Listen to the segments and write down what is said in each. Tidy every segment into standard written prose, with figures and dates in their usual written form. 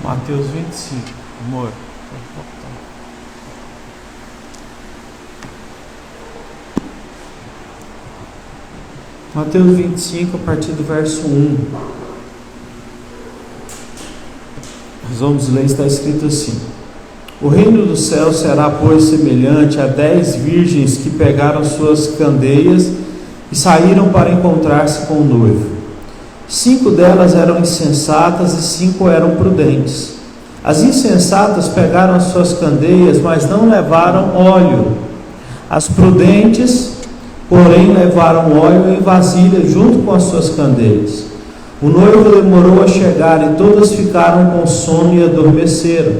Mateus 25, amor. Mateus 25, a partir do verso 1. Nós vamos ler, está escrito assim: O reino do céu será, pois, semelhante a 10 virgens que pegaram suas candeias e saíram para encontrar-se com o noivo. 5 delas eram insensatas e 5 eram prudentes. As insensatas pegaram as suas candeias, mas não levaram óleo. As prudentes, porém, levaram óleo em vasilha junto com as suas candeias. O noivo demorou a chegar e todas ficaram com sono e adormeceram.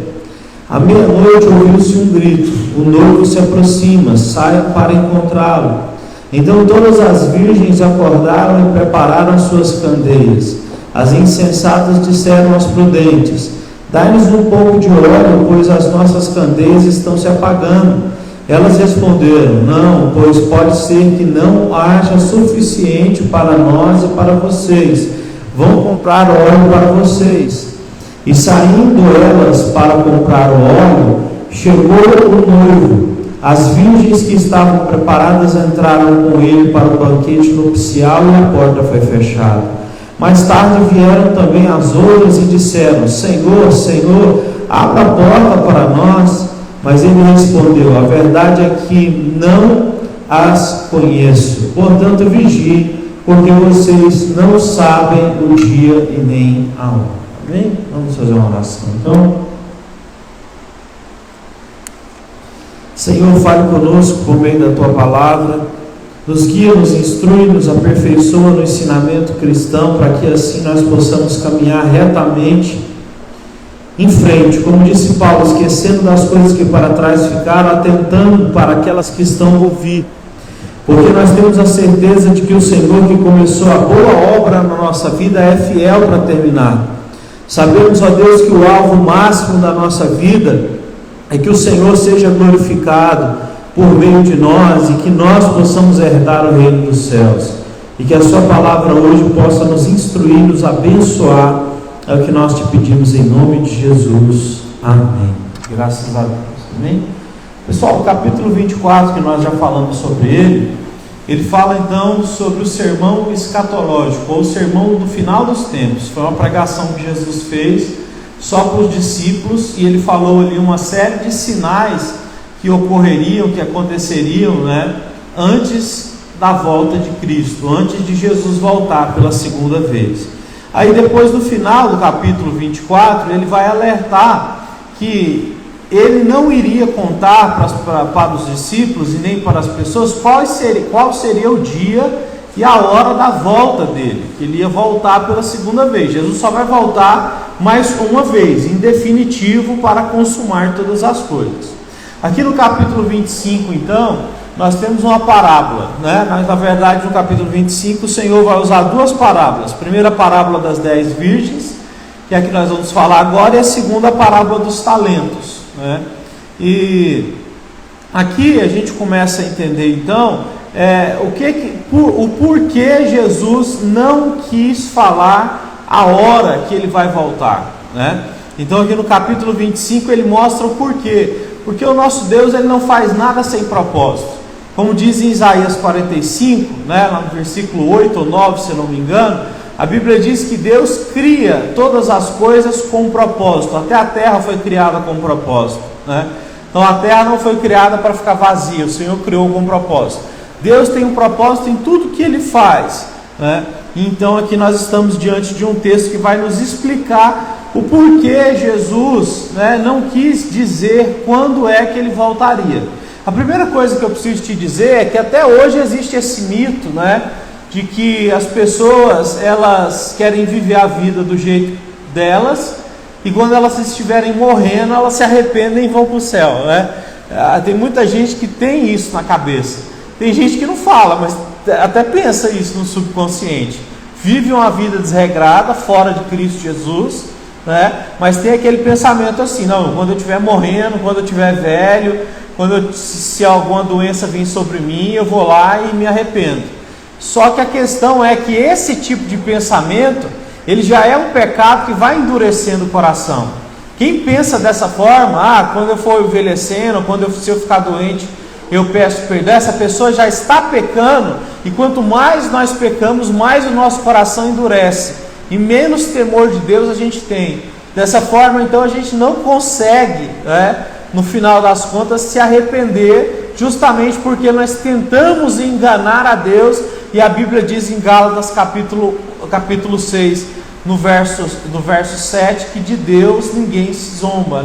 À meia-noite ouviu-se um grito: o noivo se aproxima, saiam para encontrá-lo. Então todas as virgens acordaram e prepararam suas candeias. As insensatas disseram aos prudentes: dai-nos um pouco de óleo, pois as nossas candeias estão se apagando. Elas responderam: não, pois pode ser que não haja suficiente para nós e para vocês. Vão comprar óleo para vocês. E saindo elas para comprar o óleo, chegou o noivo. As virgens que estavam preparadas entraram com ele para o banquete nupcial e a porta foi fechada. Mais tarde vieram também as outras e disseram: Senhor, Senhor, abra a porta para nós. Mas ele respondeu: a verdade é que não as conheço. Portanto, vigiem, porque vocês não sabem o dia e nem a hora. Amém? Vamos fazer uma oração então. Senhor, fale conosco por meio da Tua palavra, nos guia, nos instrui, nos aperfeiçoa no ensinamento cristão, para que assim nós possamos caminhar retamente em frente, como disse Paulo, esquecendo das coisas que para trás ficaram, atentando para aquelas que estão por vir, porque nós temos a certeza de que o Senhor que começou a boa obra na nossa vida é fiel para terminar. Sabemos, ó Deus, que o alvo máximo da nossa vida é que o Senhor seja glorificado por meio de nós e que nós possamos herdar o reino dos céus, e que a Sua palavra hoje possa nos instruir, nos abençoar. É o que nós te pedimos em nome de Jesus. Amém. Graças a Deus. Amém. Pessoal, o capítulo 24, que nós já falamos sobre ele fala então sobre o sermão escatológico, ou o sermão do final dos tempos. Foi uma pregação que Jesus fez só para os discípulos, e ele falou ali uma série de sinais que ocorreriam, que aconteceriam, antes da volta de Cristo, antes de Jesus voltar pela segunda vez. Aí depois, no final do capítulo 24, ele vai alertar que ele não iria contar para os discípulos e nem para as pessoas qual seria o dia e a hora da volta dele, que ele ia voltar pela segunda vez. Jesus só vai voltar mais uma vez, em definitivo, para consumar todas as coisas. Aqui no capítulo 25, então, nós temos uma parábola, Mas, na verdade, no capítulo 25, o Senhor vai usar duas parábolas. A primeira parábola das 10 virgens, que é a que nós vamos falar agora, e a segunda parábola dos talentos, E aqui a gente começa a entender, então, o porquê Jesus não quis falar a hora que ele vai voltar, Então, aqui no capítulo 25, ele mostra o porquê. Porque o nosso Deus, ele não faz nada sem propósito. Como diz em Isaías 45, lá no versículo 8 ou 9, se eu não me engano, a Bíblia diz que Deus cria todas as coisas com um propósito. Até a terra foi criada com um propósito, Então a terra não foi criada para ficar vazia, o Senhor criou com um propósito. Deus tem um propósito em tudo que Ele faz, Então aqui nós estamos diante de um texto que vai nos explicar o porquê Jesus não quis dizer quando é que Ele voltaria. A primeira coisa que eu preciso te dizer é que até hoje existe esse mito, de que as pessoas, elas querem viver a vida do jeito delas, e quando elas estiverem morrendo, elas se arrependem e vão para o céu, Tem muita gente que tem isso na cabeça. Tem gente que não fala, mas até pensa isso no subconsciente. Vive uma vida desregrada, fora de Cristo Jesus, mas tem aquele pensamento assim: não, quando eu estiver morrendo, quando eu estiver velho, se alguma doença vir sobre mim, eu vou lá e me arrependo. Só que a questão é que esse tipo de pensamento, ele já é um pecado que vai endurecendo o coração. Quem pensa dessa forma, quando eu for envelhecendo, se eu ficar doente, eu peço perdão, essa pessoa já está pecando, e quanto mais nós pecamos, mais o nosso coração endurece, e menos temor de Deus a gente tem. Dessa forma, então, a gente não consegue, no final das contas, se arrepender, justamente porque nós tentamos enganar a Deus, e a Bíblia diz em Gálatas capítulo 6, no verso 7, que de Deus ninguém se zomba,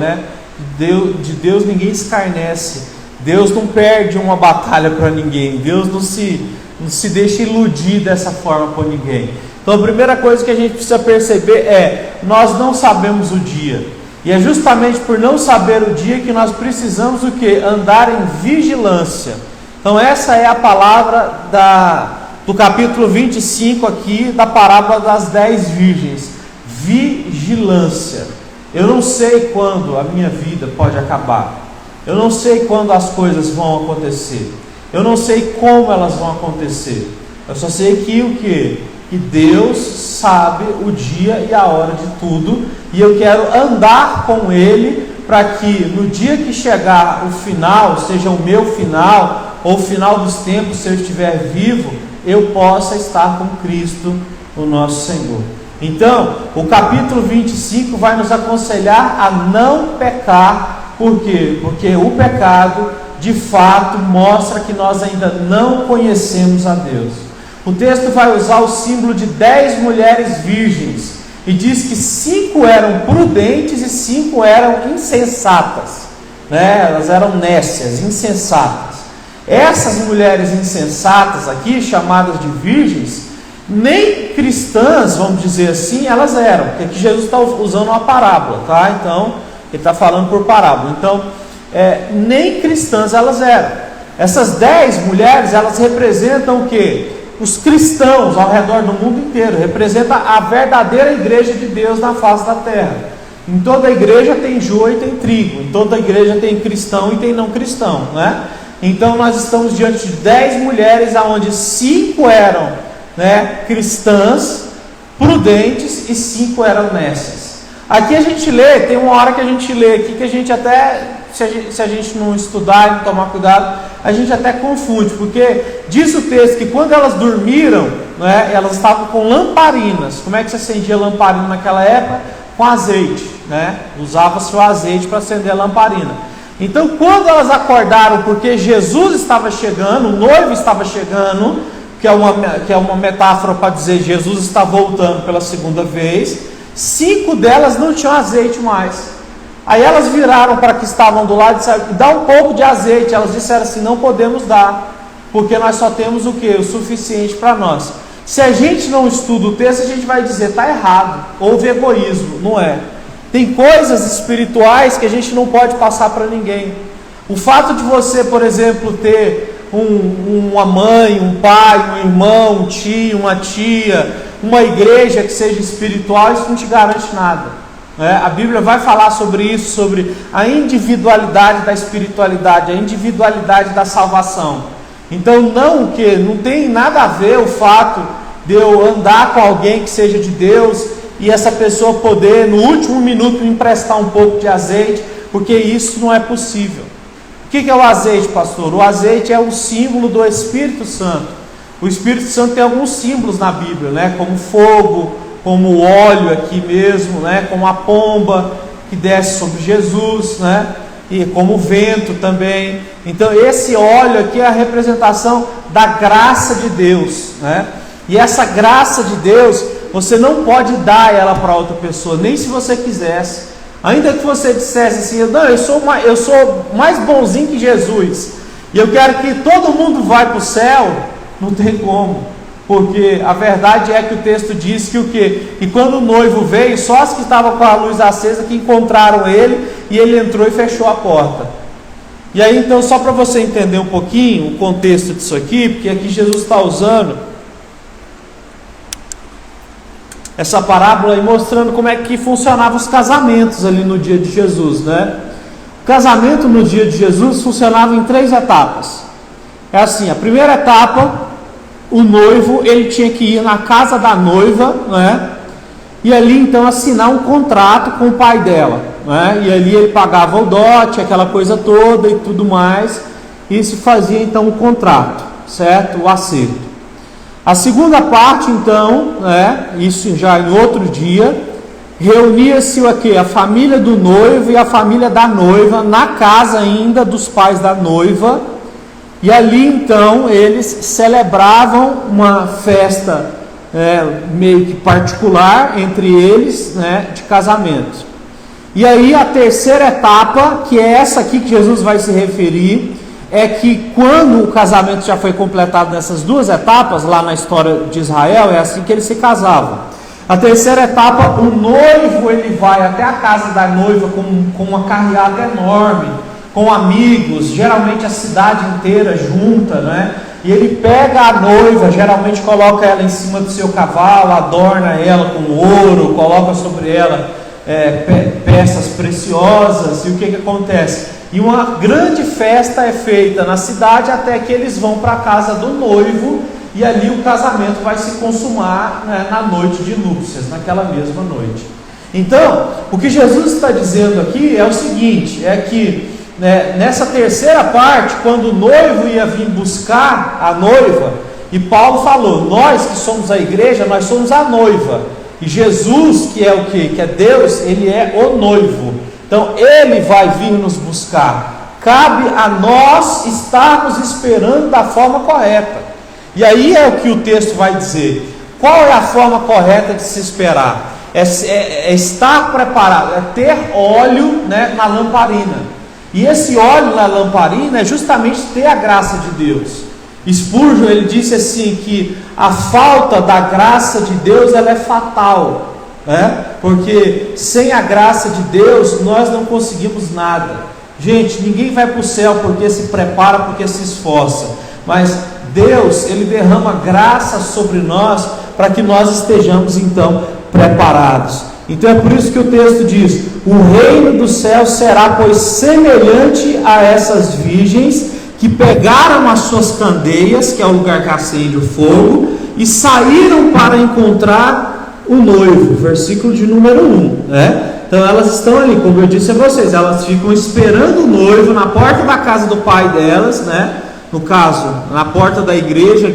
de Deus ninguém escarnece, Deus não perde uma batalha para ninguém, Deus não se deixa iludir dessa forma por ninguém. Então a primeira coisa que a gente precisa perceber nós não sabemos o dia, e é justamente por não saber o dia que nós precisamos o quê? Andar em vigilância. Então essa é a palavra do capítulo 25 aqui, da parábola das 10 virgens. Vigilância. Eu não sei quando a minha vida pode acabar, eu não sei quando as coisas vão acontecer, eu não sei como elas vão acontecer, eu só sei que Deus sabe o dia e a hora de tudo, e eu quero andar com Ele, para que no dia que chegar o final, seja o meu final, ou o final dos tempos, se eu estiver vivo, eu possa estar com Cristo, o nosso Senhor. Então, o capítulo 25 vai nos aconselhar a não pecar. Por quê? Porque o pecado, de fato, mostra que nós ainda não conhecemos a Deus. O texto vai usar o símbolo de 10 mulheres virgens, e diz que 5 eram prudentes e 5 eram insensatas, elas eram nécias, insensatas. Essas mulheres insensatas aqui, chamadas de virgens, nem cristãs, vamos dizer assim, elas eram, porque aqui Jesus está usando uma parábola, então ele está falando por parábola. Então, nem cristãs elas eram. Essas 10 mulheres, elas representam o quê? Os cristãos ao redor do mundo inteiro, representa a verdadeira igreja de Deus na face da terra. Em toda igreja tem joio e tem trigo, em toda igreja tem cristão e tem não cristão, Então nós estamos diante de 10 mulheres, onde 5 eram cristãs, prudentes, e 5 eram nécias. Aqui a gente lê, tem uma hora que a gente lê aqui, que a gente até, se a gente não estudar e não tomar cuidado, a gente até confunde, porque diz o texto que quando elas dormiram, elas estavam com lamparinas. Como é que se acendia lamparina naquela época? Com azeite, usava-se o azeite para acender a lamparina. Então, quando elas acordaram, porque Jesus estava chegando, o noivo estava chegando, que é uma metáfora para dizer Jesus está voltando pela segunda vez, 5 delas não tinham azeite mais. Aí elas viraram para que estavam do lado e disseram: dá um pouco de azeite. Elas disseram assim: não podemos dar, porque nós só temos o quê? O suficiente para nós. Se a gente não estuda o texto, a gente vai dizer: está errado, houve egoísmo. Não é. Tem coisas espirituais que a gente não pode passar para ninguém. O fato de você, por exemplo, ter uma mãe, um pai, um irmão, um tio, uma tia, uma igreja que seja espiritual, isso não te garante nada. A Bíblia vai falar sobre isso, sobre a individualidade da espiritualidade, a individualidade da salvação. Então não tem nada a ver o fato de eu andar com alguém que seja de Deus e essa pessoa poder no último minuto me emprestar um pouco de azeite, porque isso não é possível. O que é o azeite, pastor? O azeite é um símbolo do Espírito Santo. O Espírito Santo tem alguns símbolos na Bíblia, como fogo, como o óleo aqui mesmo, como a pomba que desce sobre Jesus, e como o vento também. Então esse óleo aqui é a representação da graça de Deus, e essa graça de Deus, você não pode dar ela para outra pessoa, nem se você quisesse. Ainda que você dissesse assim: não, eu sou mais bonzinho que Jesus, e eu quero que todo mundo vá para o céu, não tem como. Porque a verdade é que o texto diz que o quê? E quando o noivo veio, só as que estavam com a luz acesa que encontraram ele, e ele entrou e fechou a porta. E aí então, só para você entender um pouquinho o contexto disso aqui, porque aqui Jesus está usando essa parábola e mostrando como é que funcionavam os casamentos ali no dia de Jesus, O casamento no dia de Jesus funcionava em 3 etapas. É assim: a primeira etapa, o noivo ele tinha que ir na casa da noiva, e ali então assinar um contrato com o pai dela, né? E ali ele pagava o dote, aquela coisa toda e tudo mais, e se fazia então um contrato, certo? O acerto. A segunda parte então, né? Isso já em outro dia, reunia-se aqui a família do noivo e a família da noiva na casa ainda dos pais da noiva, e ali então eles celebravam uma festa meio que particular entre eles, né, de casamento. E aí a terceira etapa, que é essa aqui que Jesus vai se referir, é que quando o casamento já foi completado nessas duas etapas, lá na história de Israel, é assim que eles se casavam. A terceira etapa, o noivo ele vai até a casa da noiva com uma carreata enorme, com amigos, geralmente a cidade inteira junta, né? E ele pega a noiva, geralmente coloca ela em cima do seu cavalo, adorna ela com ouro, coloca sobre ela peças preciosas, e o que acontece? E uma grande festa é feita na cidade até que eles vão para a casa do noivo, e ali o casamento vai se consumar, né, na noite de núpcias, naquela mesma noite. Então, o que Jesus está dizendo aqui é o seguinte, é que nessa terceira parte, quando o noivo ia vir buscar a noiva, e Paulo falou, nós que somos a igreja, nós somos a noiva, e Jesus, que é o quê? Que é Deus, ele é o noivo, então ele vai vir nos buscar, cabe a nós estarmos esperando da forma correta. E aí é o que o texto vai dizer, qual é a forma correta de se esperar? É estar preparado, é ter óleo, né, na lamparina. E esse óleo na lamparina é justamente ter a graça de Deus. Spurgeon, ele disse assim, que a falta da graça de Deus, ela é fatal, né? Porque sem a graça de Deus, nós não conseguimos nada. Gente, ninguém vai para o céu porque se prepara, porque se esforça, mas Deus, ele derrama graça sobre nós, para que nós estejamos então preparados. Então é por isso que o texto diz, o reino dos céus será, pois, semelhante a essas virgens, que pegaram as suas candeias, que é o lugar que acende o fogo, e saíram para encontrar o noivo, versículo de número 1, né? Então elas estão ali, como eu disse a vocês, elas ficam esperando o noivo na porta da casa do pai delas, né? No caso, na porta da igreja,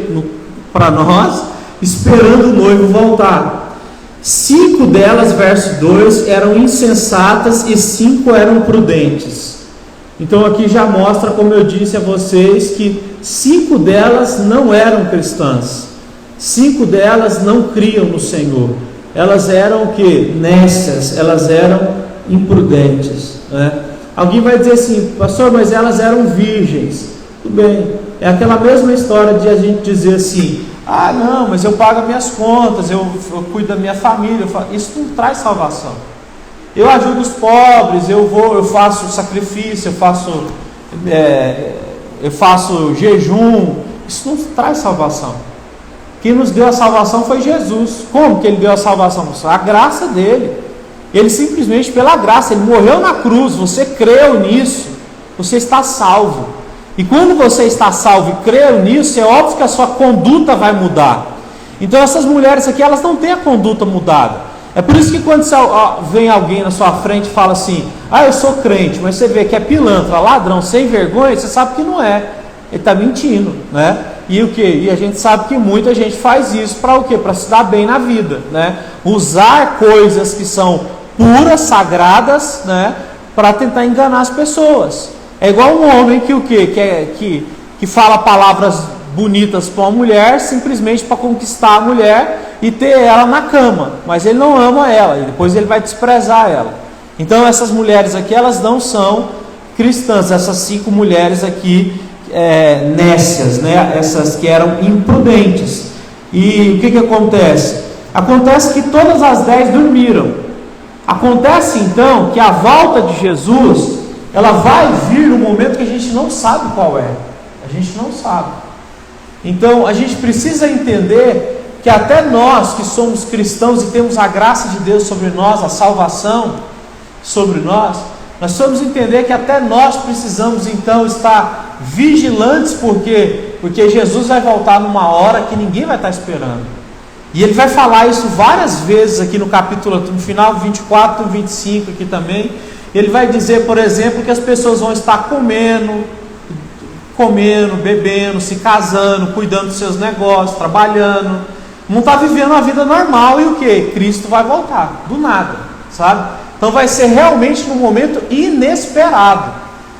para nós, esperando o noivo voltar. 5 delas, verso 2, eram insensatas e 5 eram prudentes. Então aqui já mostra, como eu disse a vocês, que 5 delas não eram cristãs, 5 delas não criam no Senhor. Elas eram o que? Nécias, elas eram imprudentes, né? Alguém vai dizer assim, pastor, mas elas eram virgens. Tudo bem, é aquela mesma história de a gente dizer assim, ah não, mas eu pago as minhas contas, eu cuido da minha família, isso não traz salvação. Eu ajudo os pobres, eu faço sacrifício, eu faço jejum, isso não traz salvação. Quem nos deu a salvação foi Jesus. Como que ele deu a salvação? A graça dele. Ele simplesmente, pela graça, ele morreu na cruz, você creu nisso, você está salvo. E quando você está salvo e creu nisso, é óbvio que a sua conduta vai mudar. Então essas mulheres aqui, elas não têm a conduta mudada. É por isso que quando vem alguém na sua frente e fala assim, ah, eu sou crente, mas você vê que é pilantra, ladrão, sem vergonha, você sabe que não é. Ele está mentindo, né? E o que? E a gente sabe que muita gente faz isso para o quê? Para se dar bem na vida, né? Usar coisas que são puras, sagradas, né? Para tentar enganar as pessoas. É igual um homem que o quê? Que fala palavras bonitas para uma mulher, simplesmente para conquistar a mulher e ter ela na cama, mas ele não ama ela, e depois ele vai desprezar ela. Então essas mulheres aqui, elas não são cristãs, essas 5 mulheres aqui, nécias, né? Essas que eram imprudentes. E o que acontece? Acontece que todas as 10 dormiram. Acontece então que a volta de Jesus, ela vai vir no momento que a gente não sabe qual é. A gente não sabe. Então a gente precisa entender que até nós que somos cristãos e temos a graça de Deus sobre nós, a salvação sobre nós precisamos entender que até nós precisamos então estar vigilantes, porque Jesus vai voltar numa hora que ninguém vai estar esperando. E ele vai falar isso várias vezes aqui no capítulo, no final 24, 25 aqui também. Ele vai dizer, por exemplo, que as pessoas vão estar comendo, bebendo, se casando, cuidando dos seus negócios, trabalhando. Não está vivendo a vida normal. E o que? Cristo vai voltar, do nada, sabe? Então vai ser realmente num momento inesperado.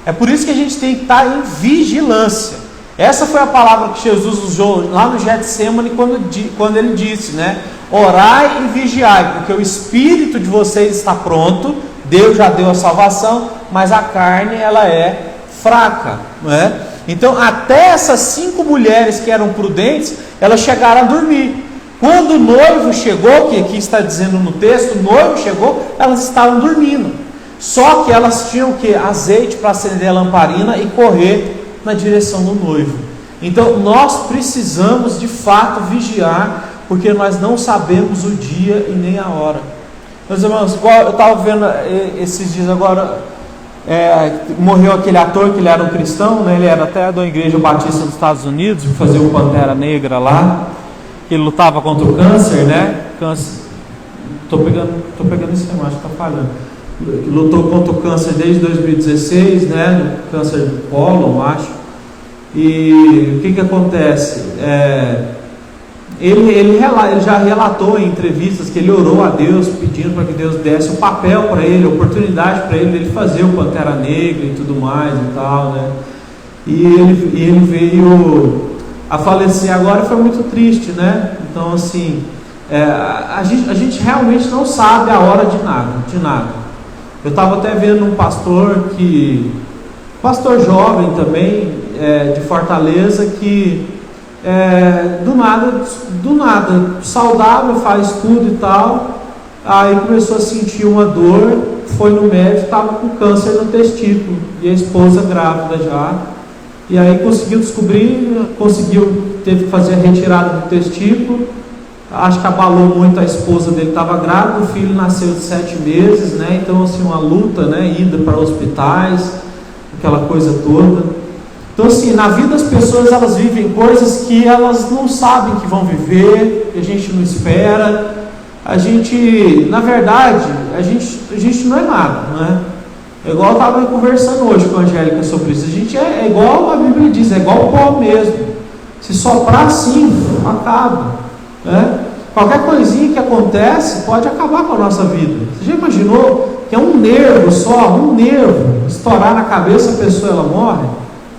É por isso que a gente tem que estar em vigilância. Essa foi a palavra que Jesus usou lá no Getsemane quando ele disse, né? Orai e vigiai, porque o espírito de vocês está pronto, Deus já deu a salvação, mas a carne ela é fraca, não é? Então até essas 5 mulheres que eram prudentes, elas chegaram a dormir. Quando o noivo chegou, que aqui está dizendo no texto, o noivo chegou, elas estavam dormindo. Só que elas tinham o que? Azeite para acender a lamparina e correr na direção do noivo. Então nós precisamos de fato vigiar, porque nós não sabemos o dia e nem a hora. Meus irmãos, igual eu estava vendo esses dias agora, morreu aquele ator que ele era um cristão, né? Ele era até da Igreja Batista dos Estados Unidos, fazia o Pantera Negra lá, que ele lutava contra o câncer, né? Estou pegando esse tema, acho que está falhando. Lutou contra o câncer desde 2016, né? Câncer de cólon, acho. E o que acontece? Ele já relatou em entrevistas que ele orou a Deus pedindo para que Deus desse o papel para ele, a oportunidade para ele fazer o Pantera Negra e tudo mais e tal, né? E ele veio a falecer agora, foi muito triste, né? Então assim, a gente realmente não sabe a hora de nada. Eu estava até vendo um pastor jovem também, de Fortaleza, que do nada, saudável, faz tudo e tal, aí começou a sentir uma dor, foi no médico, estava com câncer no testículo, e a esposa grávida já, e aí conseguiu descobrir, teve que fazer a retirada do testículo. Acho que abalou muito a esposa dele, estava grávida, o filho nasceu de 7 meses, né? Então assim, uma luta, né? Ida para hospitais, aquela coisa toda. Então assim, na vida das pessoas, elas vivem coisas que elas não sabem que vão viver, que a gente não espera. Na verdade, a gente não é nada, né? É igual eu estava conversando hoje com a Angélica sobre isso. A gente é igual a Bíblia diz, é igual o pó mesmo. Se soprar assim, acaba. Qualquer coisinha que acontece pode acabar com a nossa vida. Você já imaginou que é um nervo só, estourar na cabeça, a pessoa ela morre,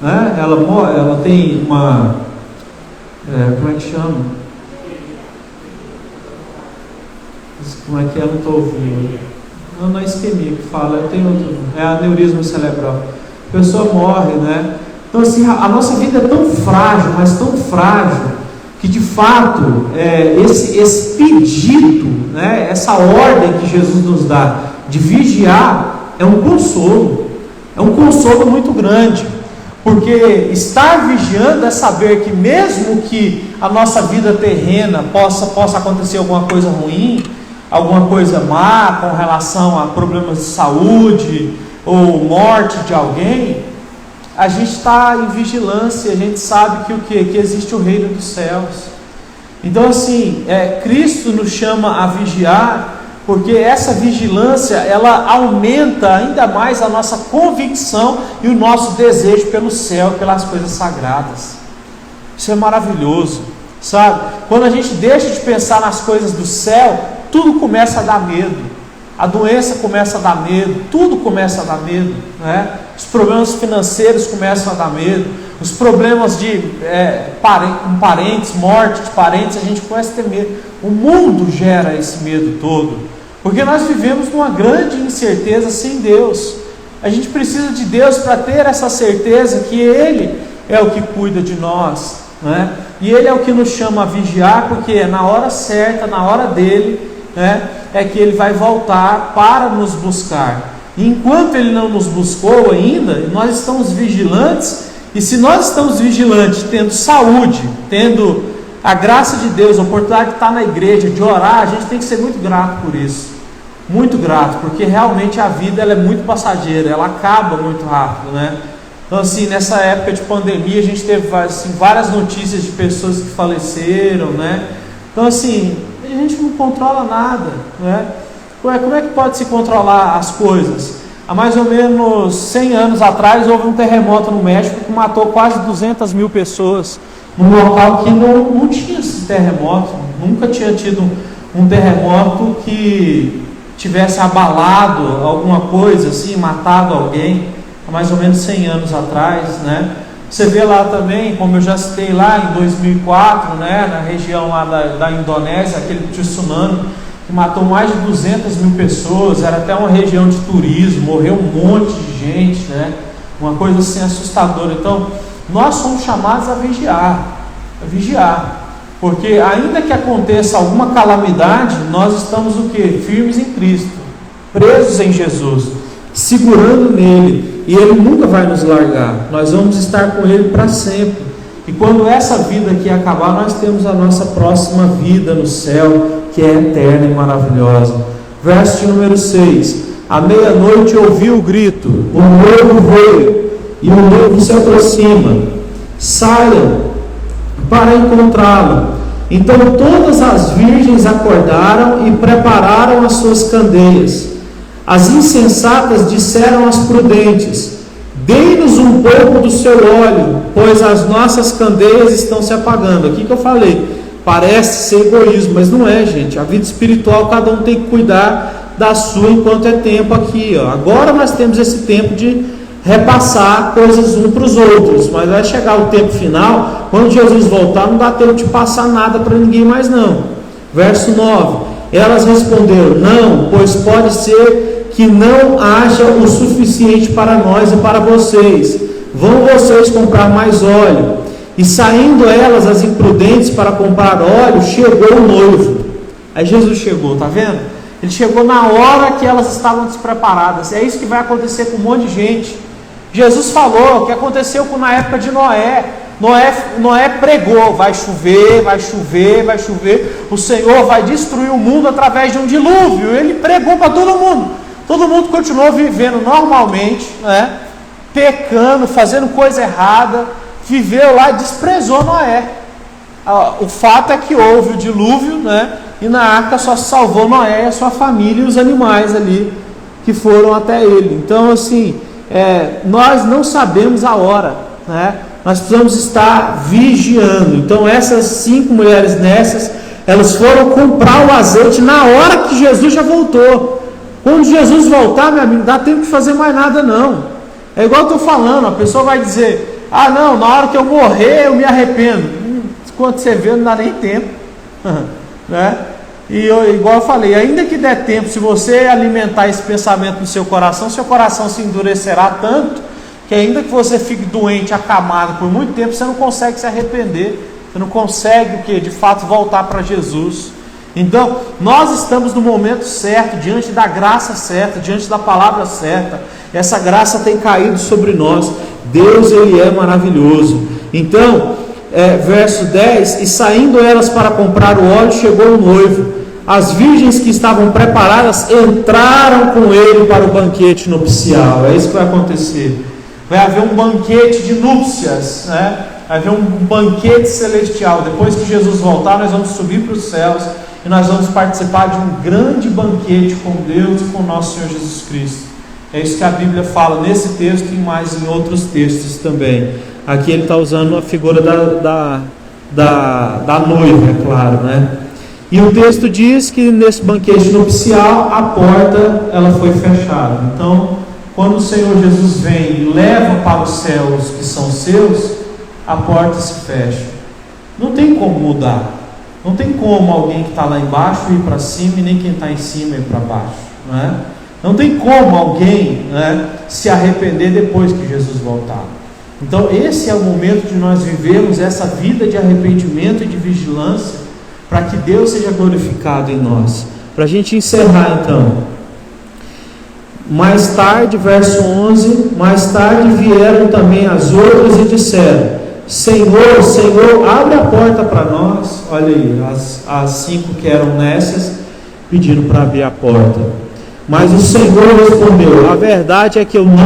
né? Ela tem uma como é que chama? Como é que é? Eu não estou ouvindo. Não é isquemia que fala, tem outro, é aneurisma cerebral. A pessoa morre, né? Então assim, a nossa vida é tão frágil, mas tão frágil, que de fato esse pedido, né, essa ordem que Jesus nos dá de vigiar é um consolo muito grande, porque estar vigiando é saber que mesmo que a nossa vida terrena possa acontecer alguma coisa ruim, alguma coisa má com relação a problemas de saúde ou morte de alguém, a gente está em vigilância, a gente sabe que existe o reino dos céus. Então assim, Cristo nos chama a vigiar, porque essa vigilância, ela aumenta ainda mais a nossa convicção e o nosso desejo pelo céu, pelas coisas sagradas. Isso é maravilhoso, sabe? Quando a gente deixa de pensar nas coisas do céu, tudo começa a dar medo. A doença começa a dar medo, tudo começa a dar medo, né? Os problemas financeiros começam a dar medo, os problemas com parentes, morte de parentes, a gente começa a ter medo. O mundo gera esse medo todo, porque nós vivemos numa grande incerteza sem Deus. A gente precisa de Deus para ter essa certeza que Ele é o que cuida de nós, né? E Ele é o que nos chama a vigiar, porque na hora certa, na hora dele, né, é que Ele vai voltar para nos buscar. E enquanto Ele não nos buscou ainda, nós estamos vigilantes. E se nós estamos vigilantes, tendo saúde, tendo a graça de Deus, a oportunidade de estar na igreja, de orar, a gente tem que ser muito grato por isso. Muito grato, porque realmente a vida ela é muito passageira, ela acaba muito rápido, né? Então assim, nessa época de pandemia, a gente teve assim, várias notícias de pessoas que faleceram, né? Então assim, a gente não controla nada, né? Como é que pode se controlar as coisas? Há mais ou menos 100 anos atrás houve um terremoto no México que matou quase 200 mil pessoas, num local que não tinha esse terremoto, nunca tinha tido um terremoto que tivesse abalado alguma coisa, assim, matado alguém, há mais ou menos 100 anos atrás, né? Você vê lá também, como eu já citei lá em 2004, né, na região lá da Indonésia, aquele tsunami que matou mais de 200 mil pessoas, era até uma região de turismo, morreu um monte de gente, né? Uma coisa assim assustadora. Então, nós somos chamados a vigiar, porque ainda que aconteça alguma calamidade, nós estamos o quê? Firmes em Cristo, presos em Jesus, segurando nele, e ele nunca vai nos largar, nós vamos estar com ele para sempre. E quando essa vida aqui acabar, nós temos a nossa próxima vida no céu, que é eterna e maravilhosa. Verso de número 6: à meia-noite ouvi o grito, o noivo veio, e o noivo se aproxima, saiam para encontrá-lo. Então todas as virgens acordaram e prepararam as suas candeias. As insensatas disseram às prudentes: dê-nos um pouco do seu óleo, pois as nossas candeias estão se apagando. Aqui que eu falei, parece ser egoísmo, mas não é, gente. A vida espiritual, cada um tem que cuidar da sua enquanto é tempo aqui, ó. Agora nós temos esse tempo de repassar coisas uns para os outros, mas vai chegar o tempo final, quando Jesus voltar, não dá tempo de passar nada para ninguém mais não. Verso 9: elas responderam: não, pois pode ser que não haja o suficiente para nós e para vocês. Vão vocês comprar mais óleo. E saindo elas, as imprudentes, para comprar óleo, chegou o noivo. Aí Jesus chegou, tá vendo? Ele chegou na hora que elas estavam despreparadas. É isso que vai acontecer com um monte de gente. Jesus falou que aconteceu na época de Noé. Noé pregou: vai chover, vai chover, vai chover. O Senhor vai destruir o mundo através de um dilúvio. Ele pregou para todo mundo. Todo mundo continuou vivendo normalmente, né? Pecando, fazendo coisa errada. Viveu lá e desprezou Noé. O fato é que houve o dilúvio, né? E na arca só salvou Noé e a sua família e os animais ali que foram até ele. Então assim, nós não sabemos a hora, né? Nós precisamos estar vigiando. Então essas 5 mulheres elas foram comprar o azeite na hora que Jesus já voltou. Quando Jesus voltar, meu amigo, não dá tempo de fazer mais nada não. É igual eu estou falando, a pessoa vai dizer: ah não, na hora que eu morrer eu me arrependo. Quando você vê, não dá nem tempo. Né? E igual eu falei, ainda que der tempo, se você alimentar esse pensamento no seu coração se endurecerá tanto, que ainda que você fique doente, acamado por muito tempo, você não consegue se arrepender. Você não consegue o que? De fato voltar para Jesus. Então, nós estamos no momento certo, diante da graça certa, diante da palavra certa. Essa graça tem caído sobre nós. Deus, Ele é maravilhoso. Então, verso 10: e saindo elas para comprar o óleo, chegou o noivo. As virgens que estavam preparadas entraram com ele para o banquete nupcial. É isso que vai acontecer. Vai haver um banquete de núpcias, né? Vai haver um banquete celestial. Depois que Jesus voltar, nós vamos subir para os céus e nós vamos participar de um grande banquete com Deus e com nosso Senhor Jesus Cristo. É isso que a Bíblia fala nesse texto e mais em outros textos também. Aqui ele está usando a figura da noiva, é claro, né? E o texto diz que nesse banquete nupcial a porta ela foi fechada. Então, quando o Senhor Jesus vem e leva para os céus que são seus, a porta se fecha. Não tem como mudar. Não tem como alguém que está lá embaixo ir para cima e nem quem está em cima ir para baixo, não é? Não tem como alguém, né, se arrepender depois que Jesus voltar. Então esse é o momento de nós vivermos essa vida de arrependimento e de vigilância, para que Deus seja glorificado em nós. Para a gente encerrar então, mais tarde, verso 11, mais tarde vieram também as outras e disseram: Senhor, Senhor, abre a porta para nós. Olha aí, as 5 que eram nécias pediram para abrir a porta. Mas o Senhor respondeu: a verdade é que eu não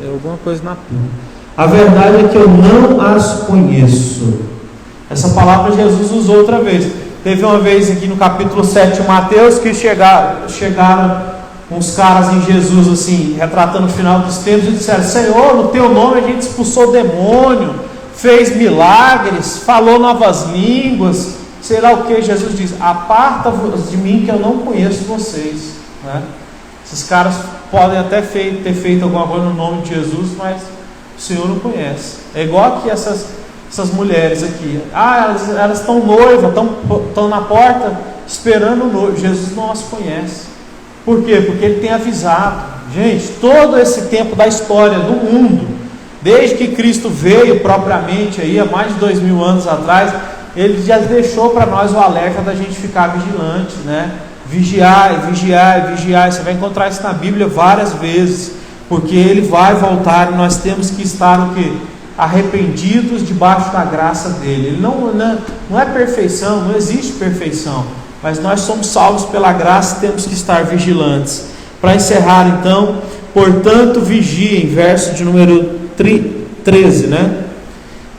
é alguma coisa na Bíblia. A verdade é que eu não as conheço. Essa palavra Jesus usou outra vez. Teve uma vez aqui no capítulo 7 de Mateus que chegaram uns caras em Jesus assim, retratando o final dos tempos, e disseram: Senhor, no teu nome a gente expulsou demônio, fez milagres, falou novas línguas, sei lá o que. Jesus diz: aparta-vos de mim, que eu não conheço vocês, né? Esses caras podem até ter feito alguma coisa no nome de Jesus, mas o Senhor não conhece. É igual aqui essas mulheres aqui. Elas estão noivas, estão na porta esperando o noivo. Jesus não as conhece. Por quê? Porque Ele tem avisado. Gente, todo esse tempo da história do mundo, desde que Cristo veio propriamente aí, há mais de 2000 anos atrás, Ele já deixou para nós o alerta da gente ficar vigilante, né? Vigiai, vigiai, vigiai. Você vai encontrar isso na Bíblia várias vezes, porque Ele vai voltar e nós temos que estar o quê? Arrependidos debaixo da graça dEle. Ele não é perfeição, não existe perfeição, mas nós somos salvos pela graça e temos que estar vigilantes. Para encerrar então, portanto vigiem, verso de número 13, né?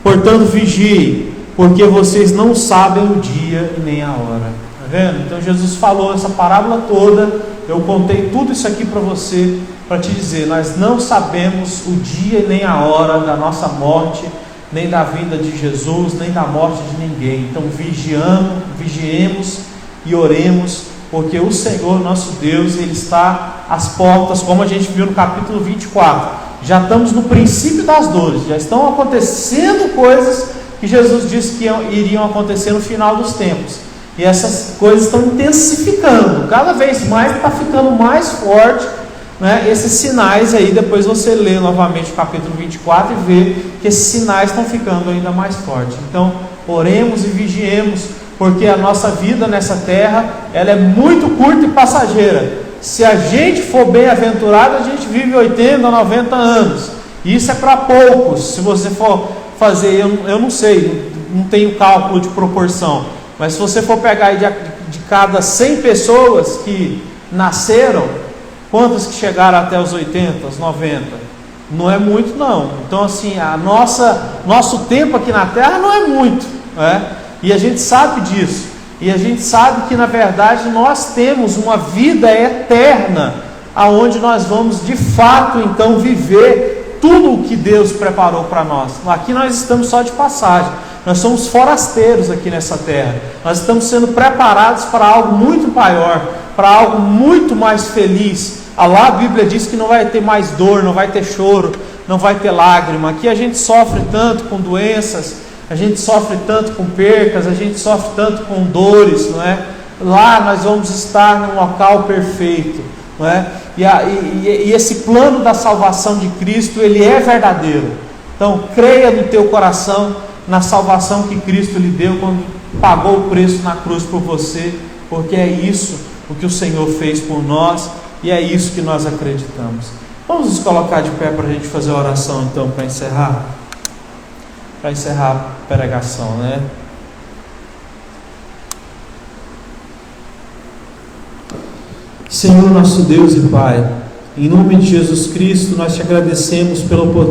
Portanto vigiem, porque vocês não sabem o dia e nem a hora. Tá vendo? Então Jesus falou essa parábola toda, eu contei tudo isso aqui para você, para te dizer, nós não sabemos o dia e nem a hora da nossa morte, nem da vinda de Jesus, nem da morte de ninguém. Então vigiemos e oremos, porque o Senhor nosso Deus, Ele está às portas, como a gente viu no capítulo 24. Já estamos no princípio das dores, já estão acontecendo coisas que Jesus disse que iriam acontecer no final dos tempos, e essas coisas estão intensificando, cada vez mais está ficando mais forte, né? Esses sinais aí, depois você lê novamente o capítulo 24 e vê que esses sinais estão ficando ainda mais fortes. Então oremos e vigiemos, porque a nossa vida nessa terra, ela é muito curta e passageira. Se a gente for bem-aventurado, a gente vive 80, 90 anos, e isso é para poucos. Se você for fazer, eu não sei, não tenho cálculo de proporção, mas se você for pegar aí de cada 100 pessoas que nasceram, quantas que chegaram até os 80, os 90? Não é muito não. Então assim, nosso tempo aqui na terra não é muito, né? E a gente sabe disso, e a gente sabe que na verdade nós temos uma vida eterna, aonde nós vamos de fato então viver tudo o que Deus preparou para nós. Aqui nós estamos só de passagem, nós somos forasteiros aqui nessa terra, nós estamos sendo preparados para algo muito maior, para algo muito mais feliz. Lá a Bíblia diz que não vai ter mais dor, não vai ter choro, não vai ter lágrima. Aqui a gente sofre tanto com doenças, a gente sofre tanto com percas, a gente sofre tanto com dores, não é? Lá nós vamos estar num local perfeito, não é? E esse plano da salvação de Cristo, ele é verdadeiro. Então creia no teu coração na salvação que Cristo lhe deu quando pagou o preço na cruz por você, porque é isso o que o Senhor fez por nós, e é isso que nós acreditamos. Vamos nos colocar de pé para a gente fazer a oração então, para encerrar a pregação, né? Senhor nosso Deus e Pai, em nome de Jesus Cristo, nós te agradecemos pela oportunidade